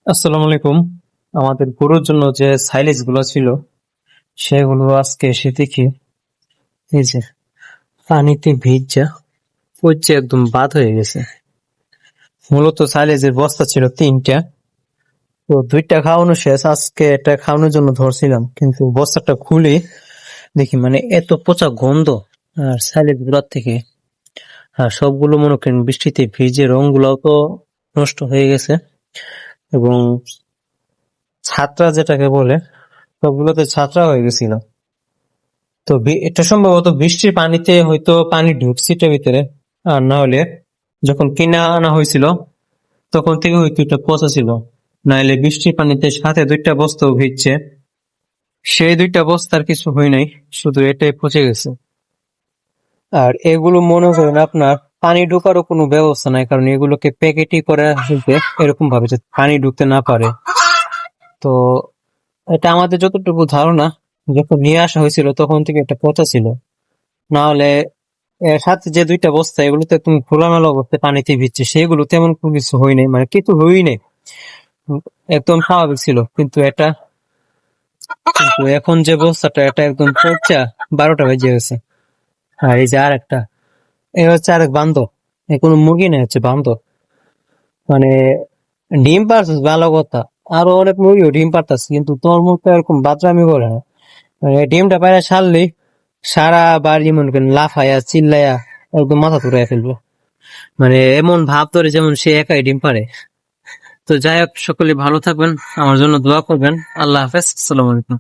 আসসালামু আলাইকুম। আমাদের গরুর জন্য যে সাইলেজ গুলো ছিল সেগুলো আজকে এসে দেখি এই যে পানিতে ভিজা পচে একদম বাদ হয়ে গেছে। মূলত সাইলেজের বস্তা ছিল 3টা, তো 2টা খাওয়ানো শেষ। আজকে এটা খাওয়ানোর জন্য ধরছিলাম, কিন্তু বস্তাটা খুলে দেখি মানে এত পচা গন্ধ আর সাইলেজ গুলার থেকে। আর সবগুলো মনে করেন বৃষ্টিতে ভিজে রং গুলাও তো নষ্ট হয়ে গেছে, এবং ছাত্রা যেটাকে বলে সবগুলোতে ছাত্রা হয়ে গেছিল। তো এটা সম্ভবত বৃষ্টির পানিতে হয়তো পানি ঢুকছে এটার ভিতরে, আর না হলে যখন কিনা আনা হয়েছিল তখন থেকে হয়তো এটা পচা ছিল। নাহলে বৃষ্টির পানিতে সাথে 2টা বস্তাও ভিজছে, সেই 2টা বস্তার কিছু হয় নাই, শুধু এটাই পচে গেছে। আর এগুলো মনে করেন আপনার পানি ঢোকারও কোনো ব্যবস্থা নাই, কারণ এগুলোকে প্যাকেটই করে হয়েছে এরকম ভাবে যে পানি ঢুকতে না পারে। তো এটা আমাদের যতটুকু ধারণা, যখন নিয়ে আসা হয়েছিল তখন থেকে এটা পচা ছিল। না হলে এর সাথে যে 2টা বস্তা এগুলোতে তুমি খোলামেলা অবস্থায় পানিতে ভিজছে, সেগুলো তেমন কোনো কিছু হয় নাই, মানে কিছু হই নাই, একদম স্বাভাবিক ছিল। কিন্তু এখন যে বস্তাটা এটা একদম পচা 12টা বেজে গেছে। আর এই যে আর একটা, এ হচ্ছে আরেক বান্দর, এ কোনো মুরগি না, হচ্ছে বান্দর। মানে ডিম পারছিস ভালো কথা, আরো অনেক মুরগিও ডিম পারতাছে, কিন্তু তোর মুখটা এরকম বাদরামি করে না। মানে ডিমটা পায়রা ছাড়লেই সারা বাড়ি মনে করেন লাফায়া চিল্লায়া একদম মাথা তুরাইয়া ফেলবে। মানে এমন ভাব ধরে যেমন সে একাই ডিম পারে। তো যাই হোক, সকলে ভালো থাকবেন, আমার জন্য দোয়া করবেন। আল্লাহ হাফেজ, আসসালামু আলাইকুম।